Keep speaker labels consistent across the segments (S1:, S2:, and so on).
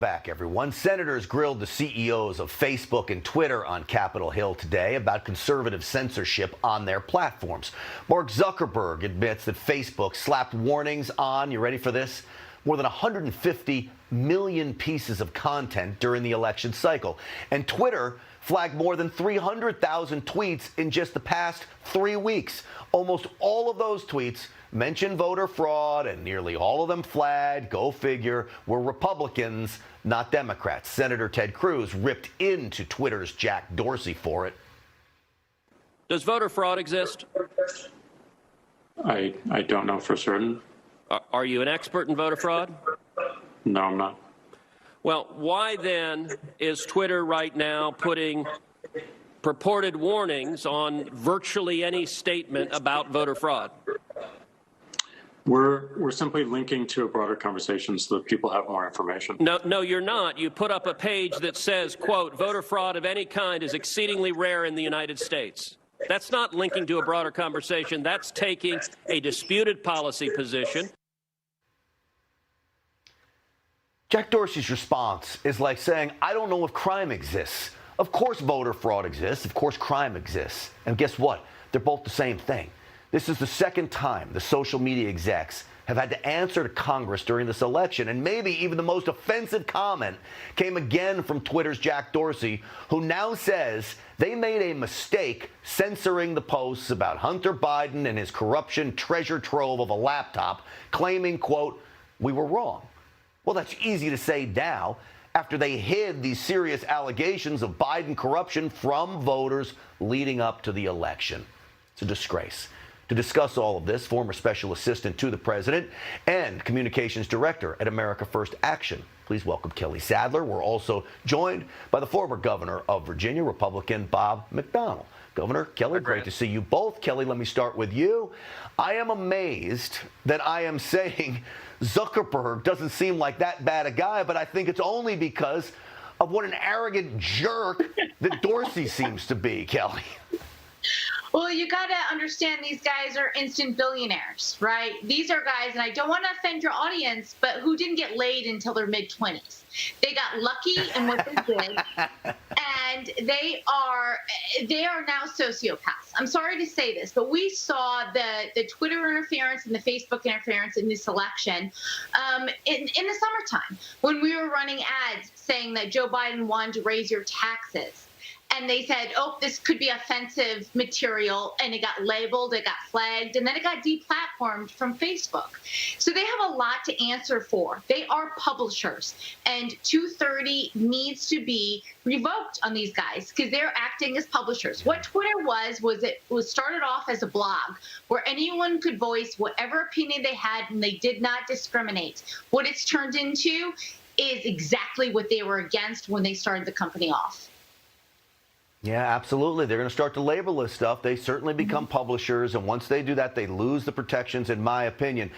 S1: Back, everyone. Senators grilled the CEOs of Facebook and Twitter on Capitol Hill today about conservative censorship on their platforms. Mark Zuckerberg admits that Facebook slapped warnings on, you ready for this? More than 150 million pieces of content during the election cycle. And Twitter flagged more than 300,000 tweets in just the past 3 weeks. Almost all of those tweets mentioned voter fraud, and nearly all of them flagged, go figure, were Republicans, not Democrats. Senator Ted Cruz ripped into Twitter's Jack Dorsey for it.
S2: Does voter fraud exist?
S3: I don't know for certain.
S2: Are you an expert in voter fraud?
S3: No, I'm not.
S2: Well, why then is Twitter right now putting purported warnings on virtually any statement about voter fraud?
S3: We're simply linking to a broader conversation so that people have more information.
S2: No, you're not. You put up a page that says, quote, voter fraud of any kind is exceedingly rare in the United States. That's not linking to a broader conversation. That's taking a disputed policy position.
S1: Jack Dorsey's response is like saying, I don't know if crime exists. Of course voter fraud exists. Of course crime exists. And guess what? They're both the same thing. This is the second time the social media execs have had to answer to Congress during this election, and maybe even the most offensive comment came again from Twitter's Jack Dorsey, who now says they made a mistake censoring the posts about Hunter Biden and his corruption treasure trove of a laptop, claiming, quote, we were wrong. Well, that's easy to say now after they hid these serious allegations of Biden corruption from voters leading up to the election. It's a disgrace. To discuss all of this, former special assistant to the president and communications director at America First Action. Please welcome Kelly Sadler. We're also joined by the former governor of Virginia, Republican Bob McDonnell. Governor, Kelly, great to see you both. Kelly, let me start with you. I am amazed that I am saying Zuckerberg doesn't seem like that bad a guy, but I think it's only because of what an arrogant jerk that Dorsey seems to be, Kelly.
S4: Well, you got to understand these guys are instant billionaires, right? These are guys, and I don't want to offend your audience, but who didn't get laid until their mid-20s. They got lucky in what they did, and they are now sociopaths. I'm sorry to say this, but we saw the Twitter interference and the Facebook interference in this election in the summertime when we were running ads saying that Joe Biden wanted to raise your taxes. And they said, oh, this could be offensive material, and it got labeled, it got flagged, and then it got deplatformed from Facebook. So they have a lot to answer for. They are publishers, and 230 needs to be revoked on these guys because they're acting as publishers. What Twitter was it was started off as a blog where anyone could voice whatever opinion they had, and they did not discriminate. What it's turned into is exactly what they were against when they started the company off.
S1: Yeah, absolutely. They're going to start to label this stuff. They certainly become publishers, and once they do that, they lose the protections, in my opinion.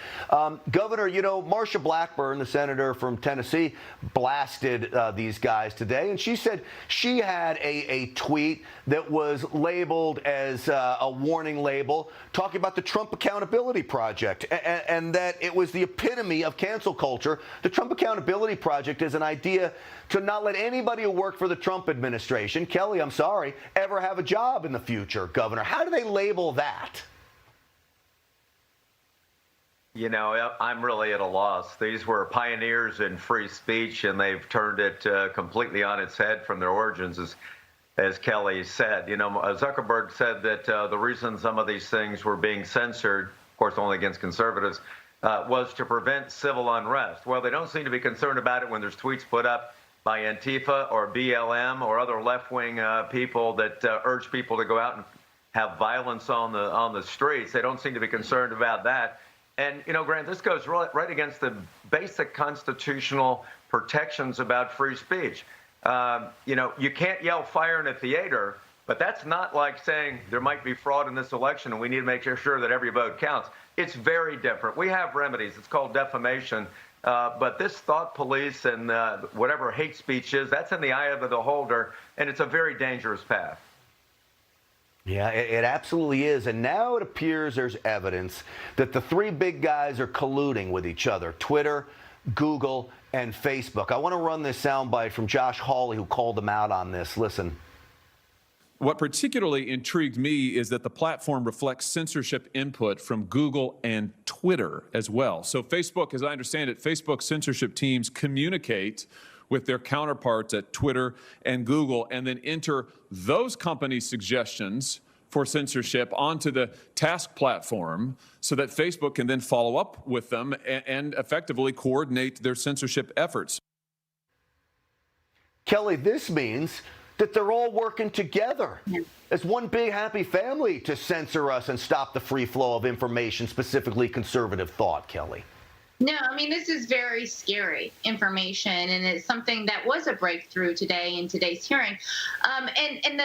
S1: Governor, you know, Marsha Blackburn, the senator from Tennessee, blasted these guys today, and she said she had a tweet that was labeled as a warning label talking about the Trump Accountability Project, and that it was the epitome of cancel culture. The Trump Accountability Project is an idea to not let anybody who worked for the Trump administration, Kelly, I'm sorry, ever have a job in the future, Governor. How do they label that?
S5: You know, I'm really at a loss. These were pioneers in free speech, and they've turned it completely on its head from their origins, as Kelly said. You know, Zuckerberg said that the reason some of these things were being censored, of course only against conservatives, was to prevent civil unrest. Well, they don't seem to be concerned about it when there's tweets put up by Antifa or BLM or other left-wing people that urge people to go out and have violence on the streets. They don't seem to be concerned about that. And, you know, Grant, this goes right against the basic constitutional protections about free speech. You know, you can't yell fire in a theater, but that's not like saying there might be fraud in this election and we need to make sure that every vote counts. It's very different. We have remedies. It's called defamation. But this thought police and whatever hate speech is, that's in the eye of the beholder, and it's a very dangerous path.
S1: Yeah, it absolutely is. And now it appears there's evidence that the three big guys are colluding with each other. Twitter, Google, and Facebook. I want to run this soundbite from Josh Hawley, who called them out on this. Listen.
S6: What particularly intrigued me is that the platform reflects censorship input from Google and Twitter as well. So Facebook, as I understand it, Facebook censorship teams communicate with their counterparts at Twitter and Google and then enter those companies' suggestions for censorship onto the task platform so that Facebook can then follow up with them and effectively coordinate their censorship efforts.
S1: Kelly, this means that they're all working together as one big happy family to censor us and stop the free flow of information, specifically conservative thought, Kelly.
S4: No, I mean, this is very scary information, and it's something that was a breakthrough today in today's hearing. And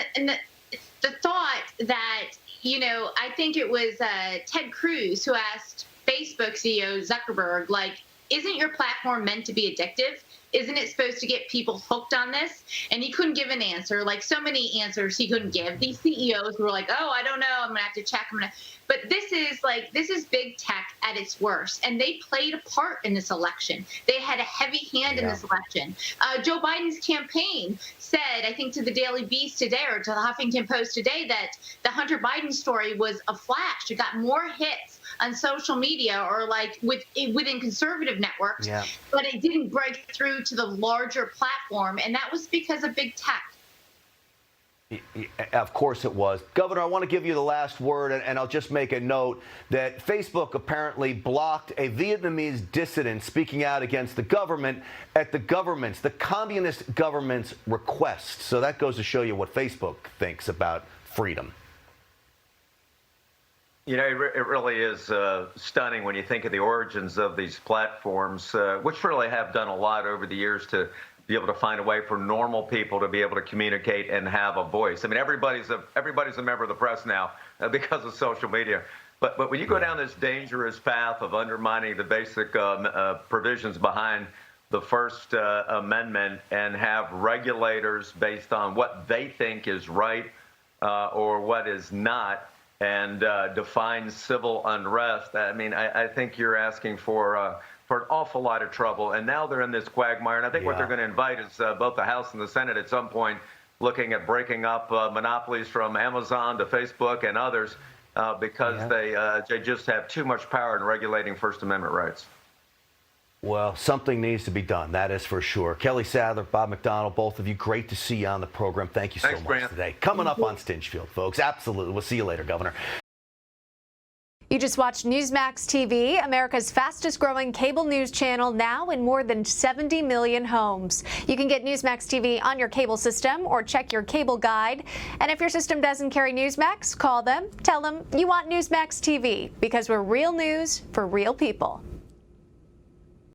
S4: the thought that, you know, I think it was Ted Cruz who asked Facebook CEO Zuckerberg, like, isn't your platform meant to be addictive? Isn't it supposed to get people hooked on this? And he couldn't give an answer. Like so many answers he couldn't give. These CEOs were like, oh, I don't know. I'm going to have to check. But this is big tech at its worst. And they played a part in this election. They had a heavy hand in this election. Joe Biden's campaign said, I think to the Daily Beast today or to the Huffington Post today, that the Hunter Biden story was a flash. It got more hits on social media or like within conservative networks, but it didn't break through to the larger platform, and that was because of big tech.
S1: Of course it was. Governor, I want to give you the last word, and I'll just make a note that Facebook apparently blocked a Vietnamese dissident speaking out against the government at the communist government's request. So that goes to show you what Facebook thinks about freedom.
S5: You know, it really is stunning when you think of the origins of these platforms, which really have done a lot over the years to be able to find a way for normal people to be able to communicate and have a voice. I mean, everybody's a member of the press now because of social media. But when you go down this dangerous path of undermining the basic provisions behind the First Amendment and have regulators based on what they think is right or what is not, and define civil unrest, I mean, I think you're asking for an awful lot of trouble. And now they're in this quagmire. And I think what they're going to invite is both the House and the Senate at some point looking at breaking up monopolies from Amazon to Facebook and others because they just have too much power in regulating First Amendment rights.
S1: Well, something needs to be done. That is for sure. Kelly Sadler, Bob McDonnell, both of you, great to see you on the program. Thank you so much today. Coming up on Stinchfield, folks. Absolutely. We'll see you later, Governor.
S7: You just watched Newsmax TV, America's fastest growing cable news channel, now in more than 70 million homes. You can get Newsmax TV on your cable system or check your cable guide. And if your system doesn't carry Newsmax, call them, tell them you want Newsmax TV, because we're real news for real people.